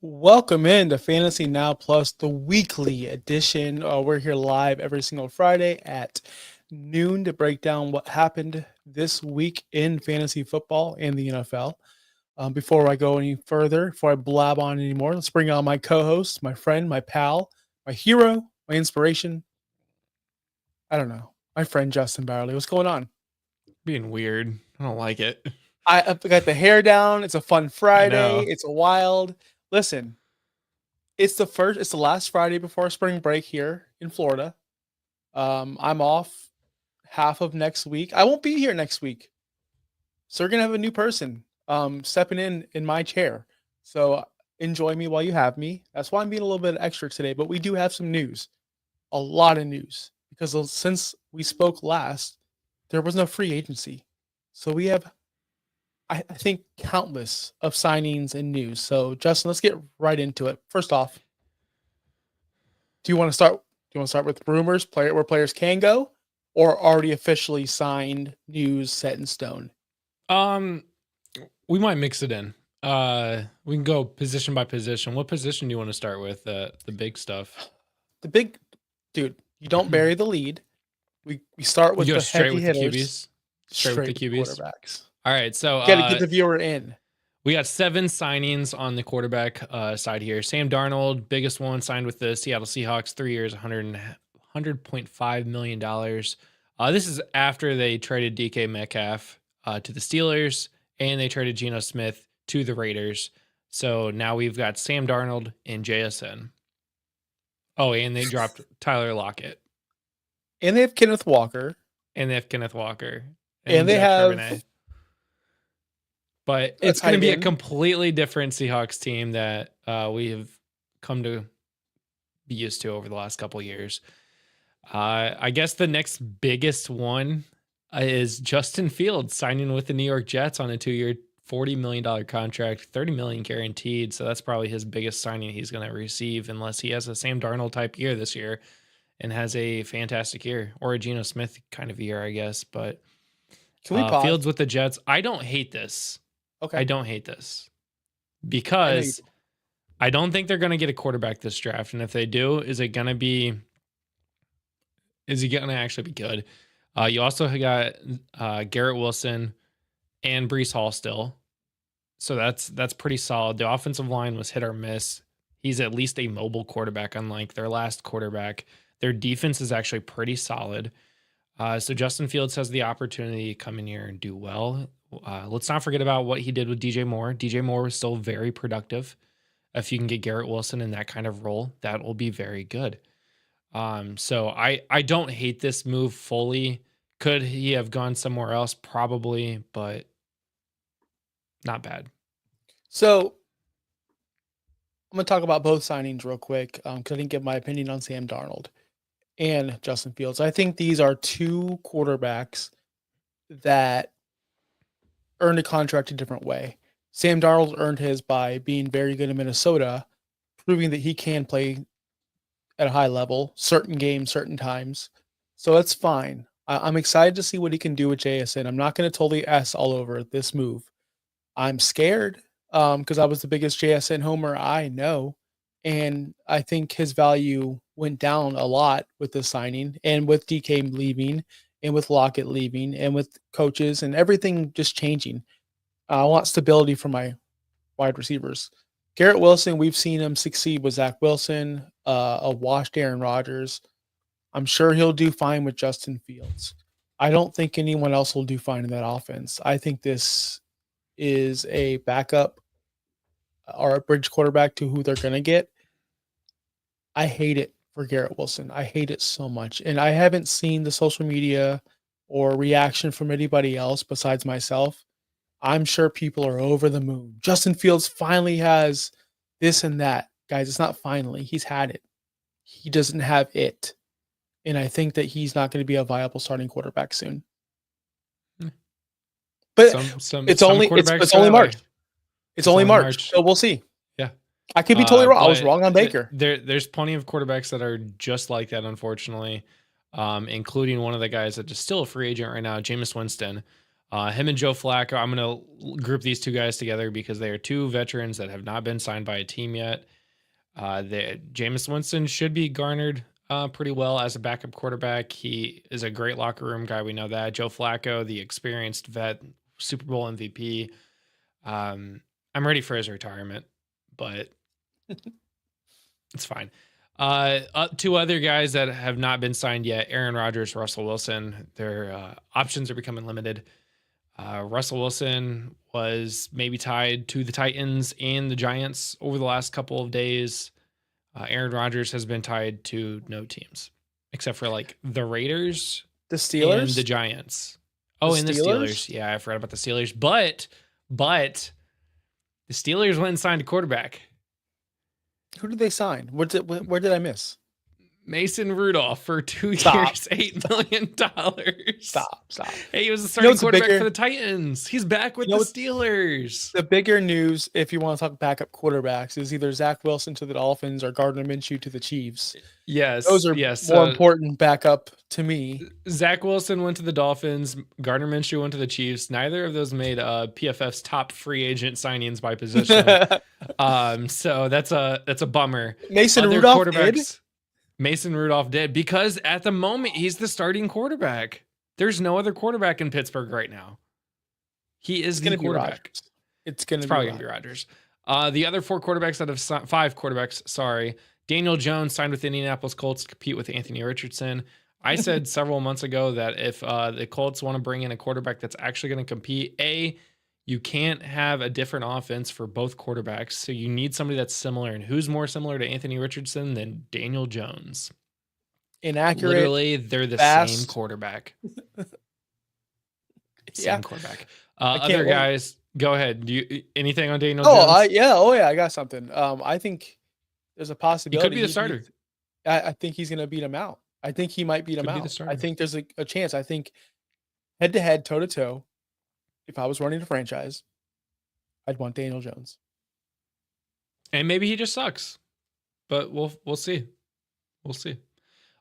Welcome in to Fantasy Now Plus, the weekly edition. We're here live every single Friday at noon to break down what happened this week in fantasy football and the NFL. Before I go any further, before I blab on anymore, let's bring on my co-host, my friend, my pal, my hero, my inspiration. I don't know, my friend Justin Barley. What's going on? Being weird. I don't like it. I've got the hair down. It's a fun Friday. know. It's wild. Listen, it's the last Friday before spring break here in Florida. I'm off half of next week. I won't be here next week. So we're gonna have a new person stepping in my chair. So enjoy me while you have me. That's why I'm being a little bit extra today, but we do have some news. A lot of news. Because since we spoke last, there was no free agency. So we have I think countless of signings and news. So Justin, let's get right into it. First off, do you want to start with rumors, where players can go, or already officially signed news set in stone? We might mix it in. We can go position by position. What position do you want to start with? The big stuff. The big dude, you don't bury the lead. We start with You go the straight heavy with hitters. the QBs. Straight with the QBs. Quarterbacks. All right, so Get the viewer in. We got 7 signings on the quarterback side here. Sam Darnold, biggest one, signed with the Seattle Seahawks, 3 years, $100.5 million. This is after they traded DK Metcalf to the Steelers, and they traded Geno Smith to the Raiders. So now we've got Sam Darnold and JSN. Oh, and they dropped Tyler Lockett. And they have Kenneth Walker. And they they have... Charbonnet. But it's going to be a completely different Seahawks team that we have come to be used to over the last couple of years. I guess the next biggest one is Justin Fields signing with the New York Jets on a 2-year, $40 million contract, $30 million guaranteed. So that's probably his biggest signing he's going to receive, unless he has a Sam Darnold type year this year and has a fantastic year, or a Geno Smith kind of year, I guess. But can we pause? Fields with the Jets, I don't hate this. Okay. I don't hate this because I don't think they're going to get a quarterback this draft. And if they do, is he going to actually be good? You also got Garrett Wilson and Breece Hall still. So that's pretty solid. The offensive line was hit or miss. He's at least a mobile quarterback, unlike their last quarterback. Their defense is actually pretty solid. So Justin Fields has the opportunity to come in here and do well. Let's not forget about what he did with DJ Moore. DJ Moore was still very productive. If you can get Garrett Wilson in that kind of role, that will be very good. So I don't hate this move fully. Could he have gone somewhere else? Probably, but not bad. So I'm going to talk about both signings real quick because I didn't give my opinion on Sam Darnold and Justin Fields. I think these are two quarterbacks that earned a contract a different way. Sam Darnold earned his by being very good in Minnesota, proving that he can play at a high level, certain games, certain times. So that's fine. I'm excited to see what he can do with JSN. I'm not going to totally S all over this move. I'm scared because I was the biggest JSN homer I know. And I think his value went down a lot with the signing and with DK leaving and with Lockett leaving and with coaches and everything just changing. I want stability for my wide receivers. Garrett Wilson, we've seen him succeed with Zach Wilson, a washed Aaron Rodgers. I'm sure he'll do fine with Justin Fields. I don't think anyone else will do fine in that offense. I think this is a backup or a bridge quarterback to who they're going to get. I hate it for Garrett Wilson. I hate it so much. And I haven't seen the social media or reaction from anybody else besides myself. I'm sure people are over the moon. Justin Fields finally has this and that. Guys, it's not finally. He's had it. He doesn't have it. And I think that he's not going to be a viable starting quarterback soon. But it's only March. It's only March. So we'll see. Yeah. I could be totally wrong. I was wrong on Baker. There's plenty of quarterbacks that are just like that, unfortunately, including one of the guys that is still a free agent right now, Jameis Winston. Him and Joe Flacco, I'm going to group these two guys together because they are two veterans that have not been signed by a team yet. Jameis Winston should be garnered pretty well as a backup quarterback. He is a great locker room guy. We know that. Joe Flacco, the experienced vet, Super Bowl MVP. I'm ready for his retirement, but it's fine. Two other guys that have not been signed yet, Aaron Rodgers, Russell Wilson. Their options are becoming limited. Russell Wilson was maybe tied to the Titans and the Giants over the last couple of days. Aaron Rodgers has been tied to no teams except for like the Raiders, The Steelers, and the Giants. Oh, and the Steelers. Yeah, I forgot about the Steelers. But the Steelers went and signed a quarterback. Who did they sign? Where did I miss? Mason Rudolph for 2 years, $8 million. Stop. Hey, he was the starting quarterback for the Titans. He's back with the Steelers. The bigger news, if you want to talk backup quarterbacks, is either Zach Wilson to the Dolphins or Gardner Minshew to the Chiefs. Yes. Those are more important backup to me. Zach Wilson went to the Dolphins. Gardner Minshew went to the Chiefs. Neither of those made PFF's top free agent signings by position. So that's a bummer. Mason Rudolph did? Mason Rudolph did because at the moment he's the starting quarterback. There's no other quarterback in Pittsburgh right now. He is the quarterback. It's probably going to be Rodgers. The other five quarterbacks, sorry. Daniel Jones signed with the Indianapolis Colts to compete with Anthony Richardson. I said several months ago that if the Colts want to bring in a quarterback that's actually going to compete, you can't have a different offense for both quarterbacks. So you need somebody that's similar. And who's more similar to Anthony Richardson than Daniel Jones? Inaccurate. Literally, they're the same quarterback. Same quarterback. Other guys, go ahead. Do you anything on Daniel Jones? I got something. I think there's a possibility. He could be the starter. I think he's going to beat him out. I think he might beat him out. I think there's a chance. I think head-to-head, toe-to-toe, if I was running a franchise, I'd want Daniel Jones. And maybe he just sucks. But we'll see. We'll see.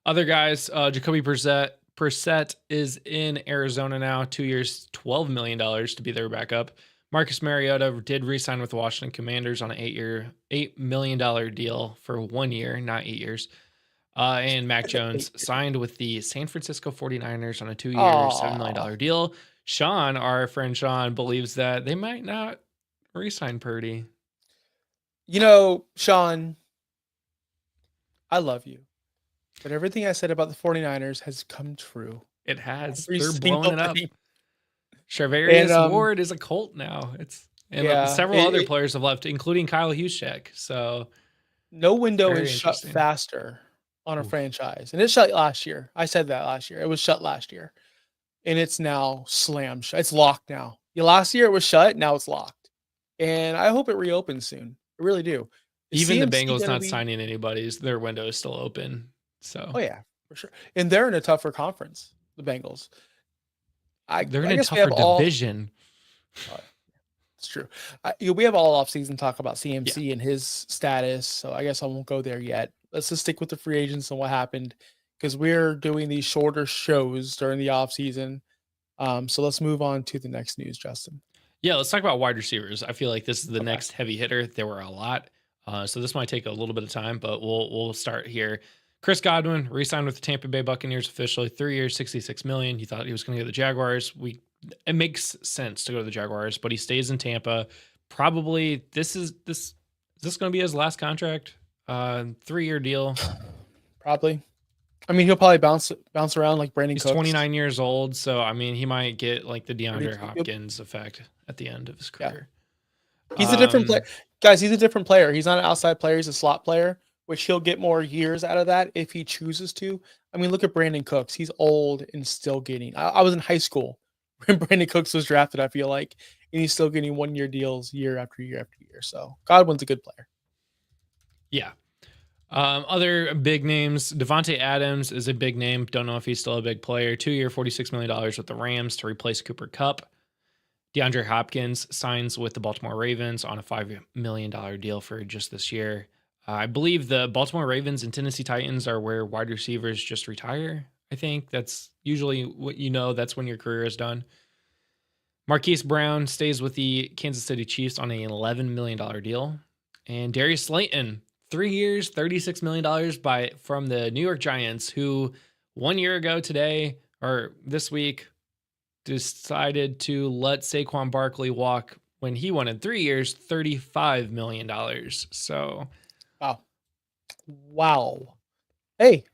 Other guys, Jacoby Brissett is in Arizona now, 2 years, $12 million to be their backup. Marcus Mariota did re-sign with the Washington Commanders on an $8 million deal for 1 year, not 8 years. And Mac Jones signed with the San Francisco 49ers on a 2 year, $7 million deal. Sean, our friend Sean, believes that they might not re-sign Purdy. Sean, I love you. But everything I said about the 49ers has come true. It has. They're blowing it up. Charvarius Ward is a Colt now. Several other players have left, including Kyle Juszczyk. So no window is shut faster on a franchise. And it shut last year. I said that last year. It was shut last year. And it's now slammed shut. It's locked now. Last year it was shut. Now it's locked. And I hope it reopens soon. I really do. Even the Bengals not signing anybody, their window is still open. So for sure. And they're in a tougher conference, the Bengals. They're in a tougher division. It's true. We have all offseason talk about CMC and his status. So I guess I won't go there yet. Let's just stick with the free agents and what happened, because we're doing these shorter shows during the offseason. So let's move on to the next news, Justin. Yeah, let's talk about wide receivers. I feel like this is the next heavy hitter. There were a lot. So this might take a little bit of time, but we'll start here. Chris Godwin re-signed with the Tampa Bay Buccaneers officially, 3 years, $66 million. He thought he was going to go to the Jaguars. It makes sense to go to the Jaguars, but he stays in Tampa. Probably is this going to be his last contract? 3-year deal. Probably. I mean, he'll probably bounce around like Brandon Cooks. He's 29 years old, so I mean, he might get like the DeAndre Hopkins effect at the end of his career. Yeah. He's a different player. Guys, he's a different player. He's not an outside player. He's a slot player, which he'll get more years out of that if he chooses to. I mean, look at Brandon Cooks. He's old and still getting. I was in high school when Brandon Cooks was drafted, I feel like, and he's still getting 1 year deals year after year after year. So Godwin's a good player. Yeah. Other big names, Devontae Adams is a big name. Don't know if he's still a big player. 2 year, $46 million with the Rams to replace Cooper Kupp. DeAndre Hopkins signs with the Baltimore Ravens on a $5 million deal for just this year. I believe the Baltimore Ravens and Tennessee Titans are where wide receivers just retire. I think that's usually what that's when your career is done. Marquise Brown stays with the Kansas City Chiefs on an $11 million deal. And Darius Slayton, 3 years, $36 million from the New York Giants, who 1 year ago today or this week decided to let Saquon Barkley walk when he wanted 3 years, $35 million. So, wow. Hey,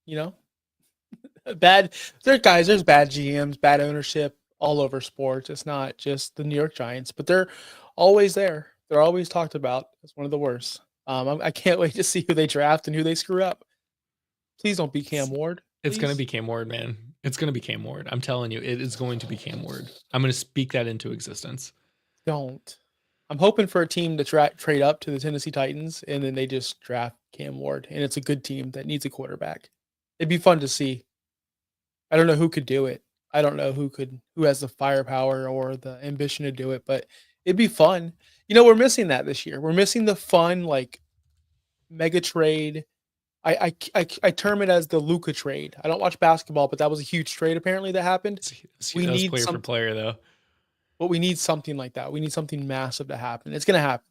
there's bad GMs, bad ownership all over sports. It's not just the New York Giants, but they're always there. They're always talked about as one of the worst. I can't wait to see who they draft and who they screw up. Please don't be Cam Ward. It's going to be Cam Ward, man. It's going to be Cam Ward. I'm telling you, it is going to be Cam Ward. I'm going to speak that into existence. Don't. I'm hoping for a team to trade up to the Tennessee Titans, and then they just draft Cam Ward, and it's a good team that needs a quarterback. It'd be fun to see. I don't know who could do it. I don't know who has the firepower or the ambition to do it, but it'd be fun. We're missing that this year. We're missing the fun, like, mega trade. I term it as the Luka trade. I don't watch basketball, but that was a huge trade apparently that happened. We need player for player though. But we need something like that. We need something massive to happen. It's going to happen.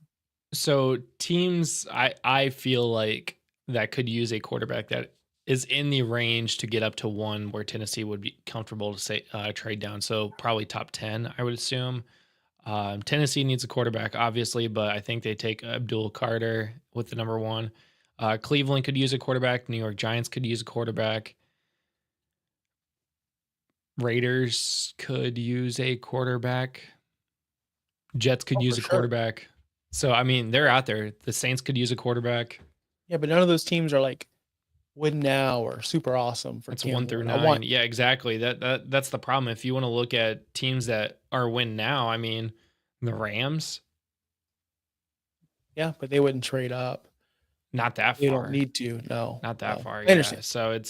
So teams, I feel like that could use a quarterback that is in the range to get up to one where Tennessee would be comfortable to say trade down. So probably top 10, I would assume. Tennessee needs a quarterback, obviously, but I think they take Abdul Carter with the number 1. Cleveland could use a quarterback. New York Giants could use a quarterback. Raiders could use a quarterback. Jets could use a quarterback. So, I mean, they're out there. The Saints could use a quarterback. Yeah, but none of those teams are like win now or super awesome for It's 1 through 9. Yeah, exactly. That's the problem. If you want to look at teams that are win now, I mean, the Rams. Yeah, but they wouldn't trade up. Not that far. They don't need to. No, not that far. I understand. So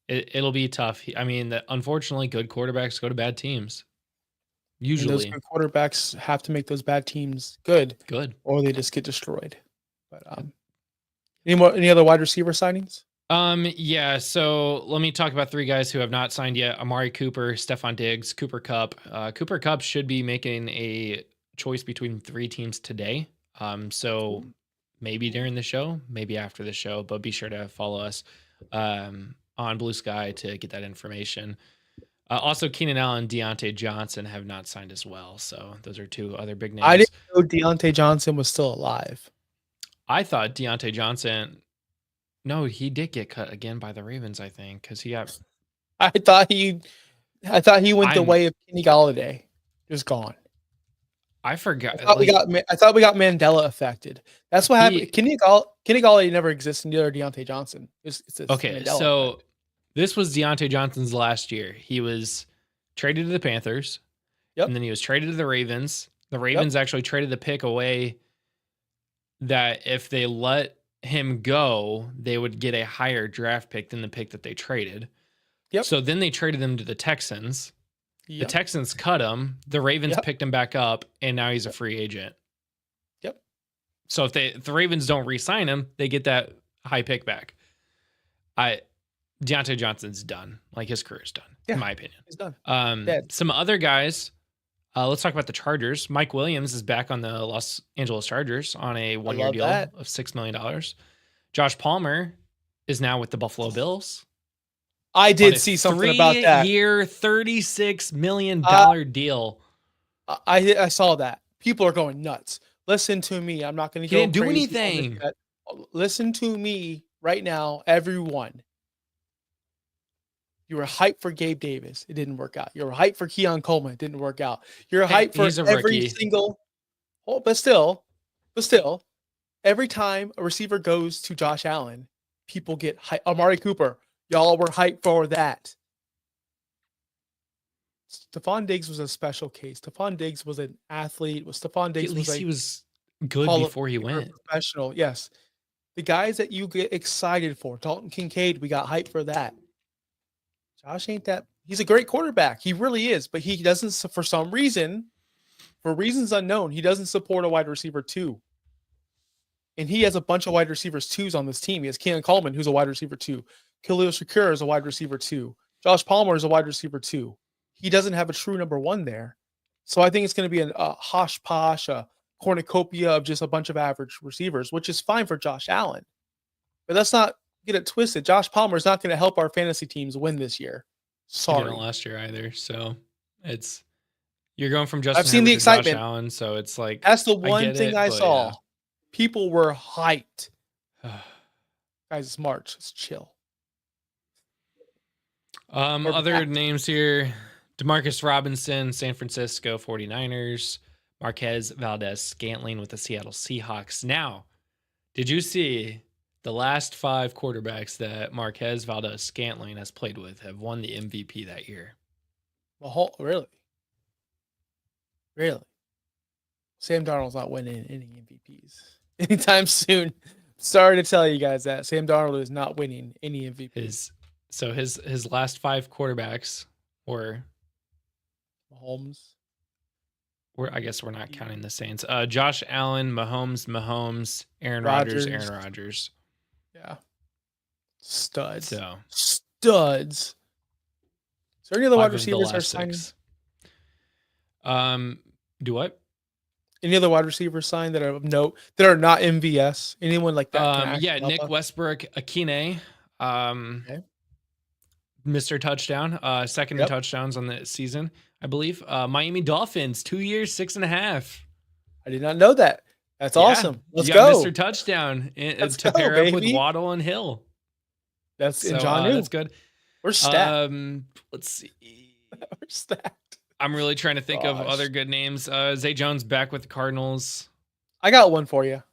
it'll be tough. I mean, unfortunately, good quarterbacks go to bad teams. Usually, and those good quarterbacks have to make those bad teams good, or they just get destroyed. But any other wide receiver signings? Yeah. So let me talk about 3 guys who have not signed yet: Amari Cooper, Stephon Diggs, Cooper Kupp. Cooper Kupp should be making a choice between 3 teams today. So maybe during the show, maybe after the show, but be sure to follow us on Blue Sky to get that information. Also, Keenan Allen, Deontay Johnson have not signed as well. So those are 2 other big names. I didn't know Deontay Johnson was still alive. I thought Deontay Johnson. No, he did get cut again by the Ravens, I think, because he got. I thought he went the way of Kenny Galladay, just gone. I forgot. I thought we got Mandela affected. That's what happened. Kenny Galladay never existed. Neither Deontay Johnson. It's okay, Mandela so effect. This was Deontay Johnson's last year. He was traded to the Panthers. Yep. And then he was traded to the Ravens. The Ravens actually traded the pick away that if they let him go, they would get a higher draft pick than the pick that they traded. Yep. So then they traded him to the Texans. The Texans cut him. The Ravens picked him back up, and now he's a free agent. Yep. So if the Ravens don't re-sign him, they get that high pick back. Deontay Johnson's done. Like, his career's done, in my opinion. He's done. Some other guys. Let's talk about the Chargers. Mike Williams is back on the Los Angeles Chargers on a 1-year deal of $6 million. Josh Palmer is now with the Buffalo Bills. I did see something about that. 3-year, $36 million deal. I saw that. People are going nuts. Listen to me. I'm not going to go. He didn't do anything. Listen to me right now, everyone. You were hyped for Gabe Davis. It didn't work out. You were hyped for Keon Coleman. It didn't work out. You're hyped for every single. Oh, but still, every time a receiver goes to Josh Allen, people get hyped. Amari Cooper, y'all were hyped for that. Stephon Diggs was a special case. Stephon Diggs was an athlete. Stephon Diggs he was good before he went professional. Yes, the guys that you get excited for, Dalton Kincaid, we got hyped for that. Josh ain't that. He's a great quarterback. He really is, but he doesn't, for some reason, for reasons unknown, he doesn't support a wide receiver 2. And he has a bunch of wide receivers 2s on this team. He has Keon Coleman, who's a wide receiver 2. Khalil Shakir is a wide receiver 2. Josh Palmer is a wide receiver 2. he doesn't have a true number one there. So I think it's going to be a hosh posh, a cornucopia of just a bunch of average receivers, which is fine for Josh Allen. But let's not get it twisted. Josh Palmer is not going to help our fantasy teams win this year. He didn't Sorry. last year either. So you're going from I've Justin seen the Herbert to Josh excitement. Allen. So it's like, That's the I one get thing it, I but saw. People were hyped. Guys, it's March. It's chill. Other names here: Demarcus Robinson, San Francisco 49ers, Marquez Valdez-Scantling with the Seattle Seahawks. Now, did you see the last 5 quarterbacks that Marquez Valdez-Scantling has played with have won the MVP that year? Well, really? Really? Sam Darnold's not winning any MVPs anytime soon. Sorry to tell you guys that Sam Darnold is not winning any MVPs. His last 5 quarterbacks were Mahomes. I guess we're not counting the Saints. Josh Allen, Mahomes, Aaron Rodgers. Yeah. Studs. So studs. Is there any other 5 wide of the receivers that are last signing? 6. Do what? Any other wide receivers signed that are of note that are not MVS? Anyone like that? Yeah, Nick Westbrook, Akine, Okay. Mr. Touchdown, second in touchdowns on the season, I believe. Miami Dolphins, 2 years, 6.5. I did not know that. That's awesome. Let's you got go. Mr. Touchdown Let's to go, pair up with baby. Waddle and Hill. That's So John that's good. We're stacked. Let's see. We're stacked. I'm really trying to think of other good names. Zay Jones back with the Cardinals. I got one for you.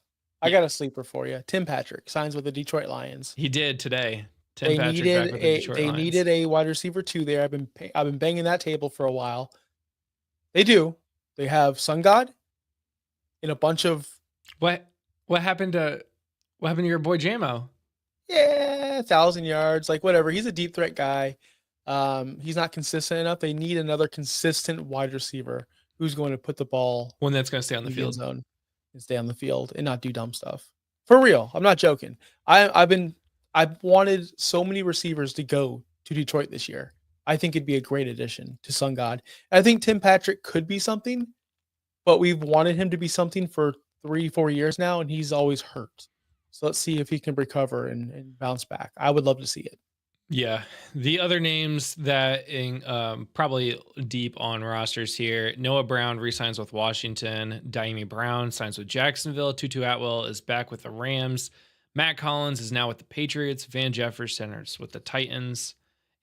I got a sleeper for you. Tim Patrick signs with the Detroit Lions. He did today. They needed a wide receiver 2 there. I've been banging that table for a while. They do. They have Sun God in a bunch of what happened to your boy Jamo? Yeah, 1,000 yards, like whatever. He's a deep threat guy. He's not consistent enough. They need another consistent wide receiver who's going to put the ball one that's going to stay on the in field zone and stay on the field and not do dumb stuff. For real, I'm not joking. I've wanted so many receivers to go to Detroit this year. I think it'd be a great addition to Sun God. I think Tim Patrick could be something, but we've wanted him to be something for 3-4 years now, and he's always hurt. So let's see if he can recover and bounce back. I would love to see it. Yeah. The other names that probably deep on rosters here: Noah Brown re-signs with Washington. Daimi Brown signs with Jacksonville. Tutu Atwell is back with the Rams. Matt Collins is now with the Patriots. Van Jefferson is with the Titans.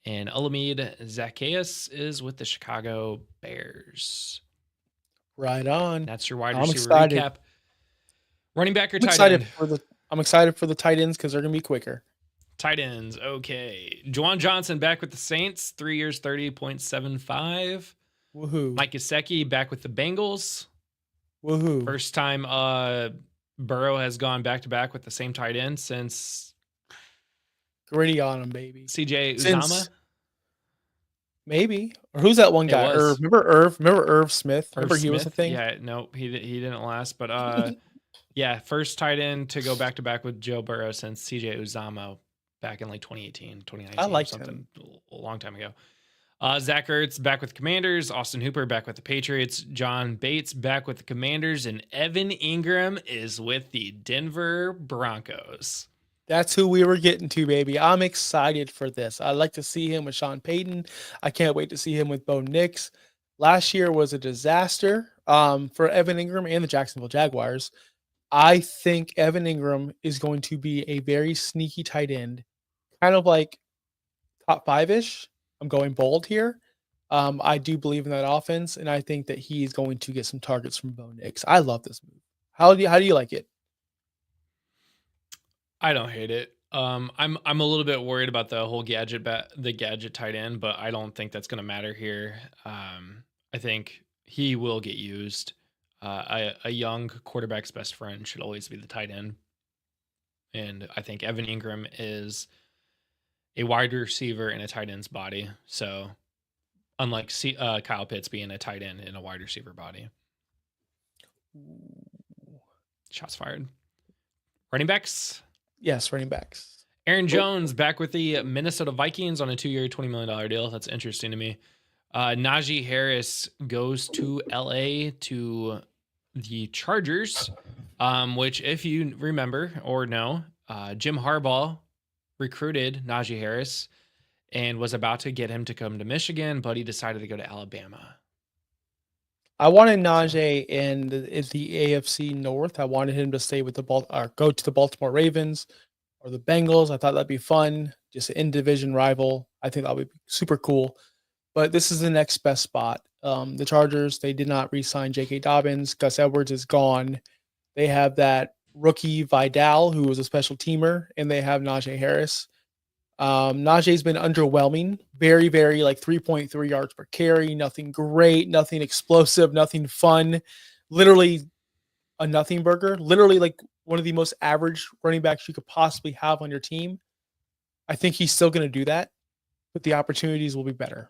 And Olamide Zaccheaus is with the Chicago Bears. Right on. That's your wide receiver recap. Running back or tight end? I'm excited for the tight ends because they're going to be quicker. Tight ends, okay. Juwan Johnson back with the Saints, 3 years, 30.75. Woohoo. Mike Gesicki back with the Bengals. Woohoo. First time Burrow has gone back-to-back with the same tight end since... Gritty on him, baby. CJ Uzama? Maybe. Or who's that one guy? Irv. Remember Irv Smith? Irv Remember he was a thing? Yeah, no, he didn't last. But yeah, first tight end to go back-to-back with Joe Burrow since CJ Uzama back in like 2018, 2019. I liked something him. A long time ago. Zach Ertz back with the Commanders. Austin Hooper back with the Patriots. John Bates back with the Commanders. And Evan Ingram is with the Denver Broncos. That's who we were getting to, baby. I'm excited for this. I'd like to see him with Sean Payton. I can't wait to see him with Bo Nix. Last year was a disaster for Evan Ingram and the Jacksonville Jaguars. I think Evan Ingram is going to be a very sneaky tight end, kind of like top 5-ish. I'm going bold here. I do believe in that offense, and I think that he's going to get some targets from Bo Nix. I love this move. How do you like it? I don't hate it. I'm a little bit worried about the whole gadget tight end, but I don't think that's going to matter here. I think he will get used. A young quarterback's best friend should always be the tight end. And I think Evan Ingram is a wide receiver in a tight end's body. So unlike Kyle Pitts being a tight end in a wide receiver body. Shots fired. Running backs? Yes, running backs. Aaron Jones back with the Minnesota Vikings on a 2-year, $20 million deal. That's interesting to me. Najee Harris goes to LA to the Chargers, which, if you remember or know, Jim Harbaugh recruited Najee Harris and was about to get him to come to Michigan, but he decided to go to Alabama. I wanted Najee in the AFC North. I wanted him to stay with go to the Baltimore Ravens or the Bengals. I thought that'd be fun, just an in-division rival. I think that would be super cool. But this is the next best spot. The Chargers, they did not re-sign J.K. Dobbins. Gus Edwards is gone. They have that rookie Vidal, who was a special teamer, and they have Najee Harris. Najee's been underwhelming. Very, very like 3.3 yards per carry. Nothing great, nothing explosive, nothing fun. Literally a nothing burger. Literally like one of the most average running backs you could possibly have on your team. I think he's still going to do that, but the opportunities will be better.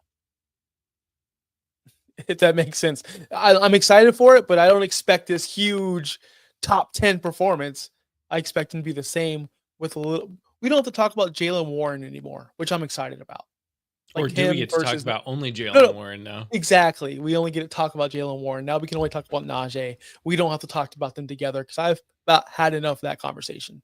If that makes sense. I'm excited for it, but I don't expect this huge top 10 performance. I expect him to be the same with a little. We don't have to talk about Jaylen Warren anymore, which I'm excited about. Like, or do we get to talk about only Jaylen Warren now? Exactly. We only get to talk about Jaylen Warren. Now we can only talk about Najee. We don't have to talk about them together because I've about had enough of that conversation.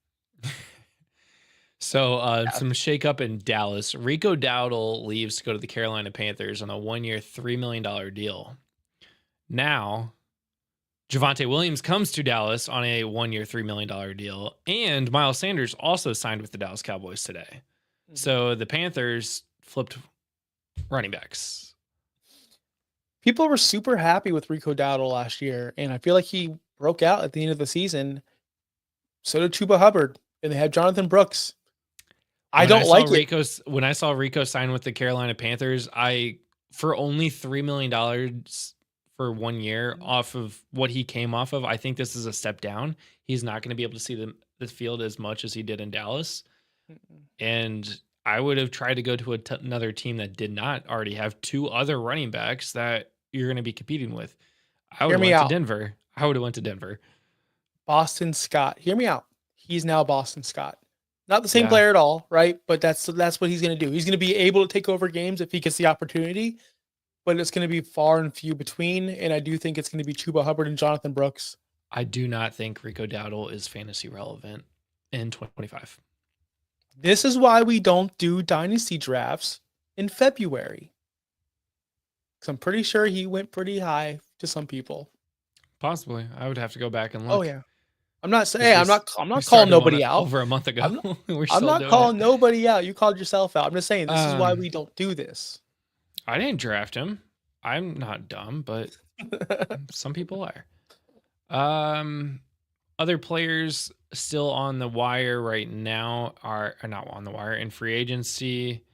So some shakeup in Dallas. Rico Dowdle leaves to go to the Carolina Panthers on a 1-year, $3 million deal. Now, Javonte Williams comes to Dallas on a 1-year, $3 million deal. And Miles Sanders also signed with the Dallas Cowboys today. Mm-hmm. So the Panthers flipped running backs. People were super happy with Rico Dowdle last year, and I feel like he broke out at the end of the season. So did Chuba Hubbard, and they have Jonathan Brooks. When I saw Rico sign with the Carolina Panthers, for only $3 million for 1 year off of what he came off of, I think this is a step down. He's not going to be able to see the field as much as he did in Dallas. And I would have tried to go to another team that did not already have 2 other running backs that you're going to be competing with. I would have went to Denver. Boston Scott. Hear me out. He's now Boston Scott. Not the same player at all, right? But that's what he's going to do. He's going to be able to take over games if he gets the opportunity, but it's going to be far and few between. And I do think it's going to be Chuba Hubbard and Jonathan Brooks. I do not think Rico Dowdle is fantasy relevant in 2025. This is why we don't do dynasty drafts in February. Because I'm pretty sure he went pretty high to some people. Possibly. I would have to go back and look. Oh, yeah. I'm not saying I'm not calling nobody out. Over a month ago. I'm not calling nobody out. You called yourself out. I'm just saying this is why we don't do this. I didn't draft him. I'm not dumb, but some people are. Other players still on the wire right now are not on the wire in free agency.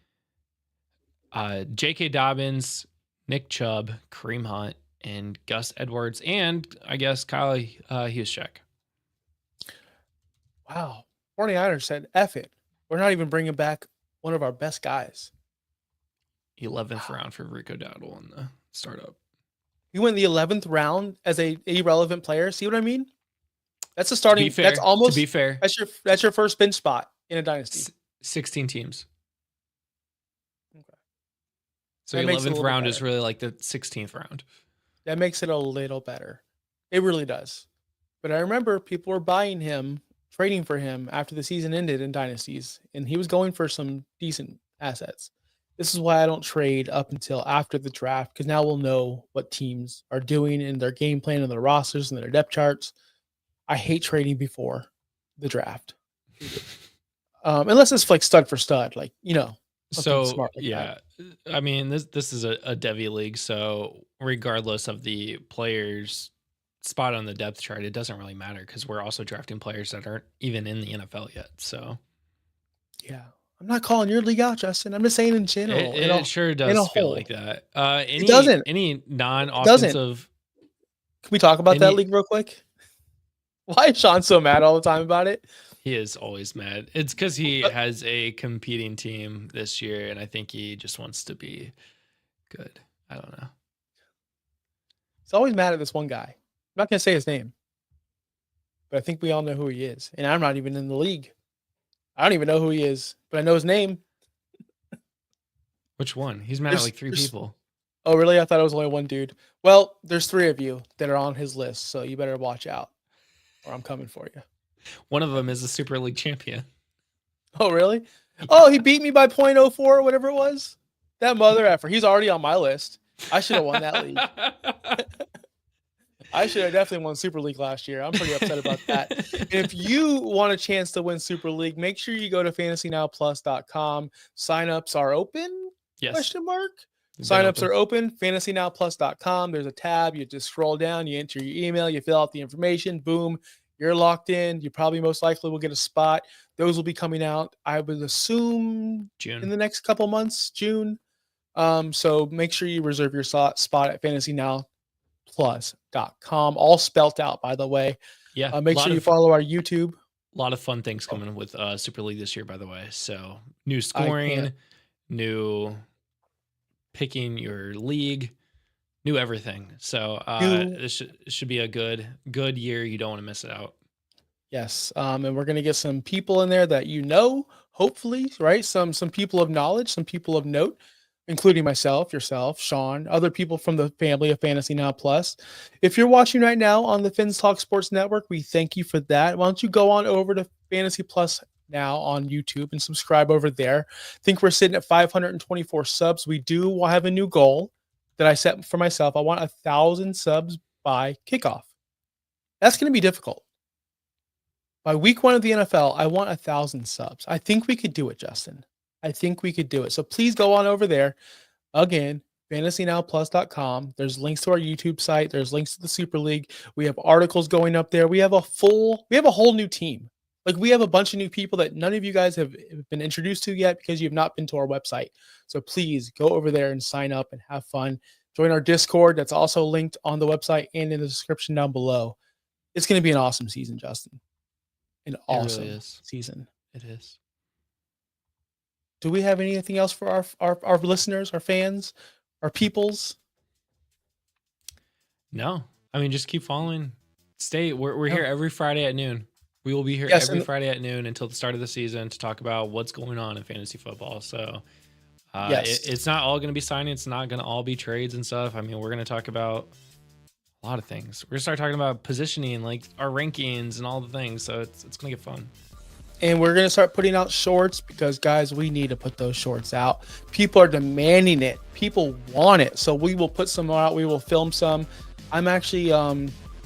J.K. Dobbins, Nick Chubb, Kareem Hunt, and Gus Edwards, and I guess Kyle Juszczyk. Wow. 49ers said, F it. We're not even bringing back one of our best guys. 11th round for Rico Dowdle in the startup. You went the 11th round as a irrelevant player. See what I mean? That's a starting. That's almost, to be fair. That's your first bench spot in a dynasty. 16 teams. Okay. So the 11th round is really like the 16th round. That makes it a little better. It really does. But I remember people were buying him, trading for him after the season ended in dynasties, and he was going for some decent assets. This is why I don't trade up until after the draft, because now we'll know what teams are doing in their game plan and their rosters and their depth charts. I hate trading before the draft. Unless it's like stud for stud, like, So smart like that. I mean, this is a Devy league, so regardless of the players' spot on the depth chart, it doesn't really matter because we're also drafting players that aren't even in the NFL yet. So, yeah, I'm not calling your league out, Justin. I'm just saying in general. It sure does feel like that. It doesn't. Any non-offensive. Can we talk about that league real quick? Why is Sean so mad all the time about it? He is always mad. It's because he has a competing team this year, and I think he just wants to be good. I don't know. He's always mad at this one guy. I'm not going to say his name, but I think we all know who he is. And I'm not even in the league. I don't even know who he is, but I know his name. Which one? He's mad at like 3 people. Oh, really? I thought it was only one dude. Well, there's 3 of you that are on his list, so you better watch out, or I'm coming for you. One of them is a Super League champion. Oh, really? Oh, he beat me by 0.04 or whatever it was. That mother effer. He's already on my list. I should have won that league. I should have definitely won Super League last year. I'm pretty upset about that. And if you want a chance to win Super League, make sure you go to FantasyNowPlus.com. Signups are open? Yes. Question mark. Signups are open. FantasyNowPlus.com. There's a tab. You just scroll down. You enter your email. You fill out the information. Boom. You're locked in. You probably most likely will get a spot. Those will be coming out, I would assume, June. in the next couple months, June. So make sure you reserve your spot at FantasyNowPlus.com. All spelt out, by the way. Yeah. Make sure you follow our YouTube. A lot of fun things coming with Super League this year, by the way. So new scoring, new picking your league, new everything. So this should be a good year. You don't want to miss it out. Yes. And we're going to get some people in there that hopefully, right? Some people of knowledge, some people of note, including myself, yourself, Sean, other people from the family of Fantasy Now Plus. If you're watching right now on the Fins Talk Sports Network, we thank you for that. Why don't you go on over to Fantasy Plus now on YouTube and subscribe over there. I think we're sitting at 524 subs. We do have a new goal that I set for myself. I want 1,000 subs by kickoff. That's going to be difficult. By week 1 of the NFL, I want 1,000 subs. I think we could do it, Justin. I think we could do it. So please go on over there. Again, FantasyNowPlus.com. There's links to our YouTube site. There's links to the Super League. We have articles going up there. We have a whole new team. Like, we have a bunch of new people that none of you guys have been introduced to yet because you have not been to our website. So please go over there and sign up and have fun. Join our Discord. That's also linked on the website and in the description down below. It's going to be an awesome season, Justin. An awesome season. It is. Do we have anything else for our listeners, our fans, our peoples? No. I mean, just keep following. We're here every Friday at noon. We will be here every Friday at noon until the start of the season to talk about what's going on in fantasy football. So it's not all going to be signing. It's not going to all be trades and stuff. I mean, we're going to talk about a lot of things. We're going to start talking about positioning, like our rankings and all the things. So it's going to get fun. And we're going to start putting out shorts because, guys, we need to put those shorts out. People are demanding it. People want it. So we will put some out. We will film some. I'm actually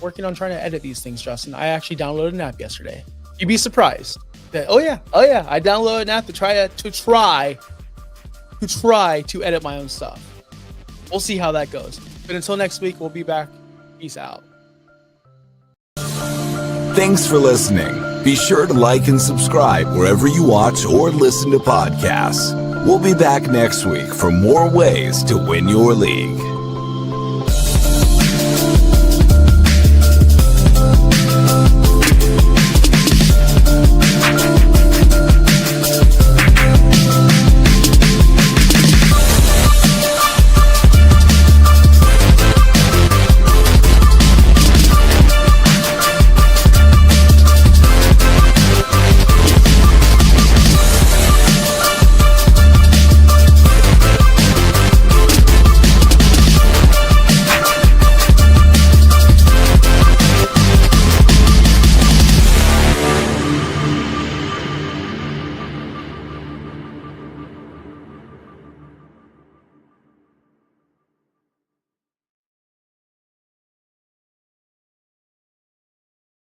working on trying to edit these things, Justin. I actually downloaded an app yesterday. You'd be surprised that, oh yeah, I downloaded an app to try to edit my own stuff. We'll see how that goes. But until next week, we'll be back. Peace out. Thanks for listening. Be sure to like and subscribe wherever you watch or listen to podcasts. We'll be back next week for more ways to win your league.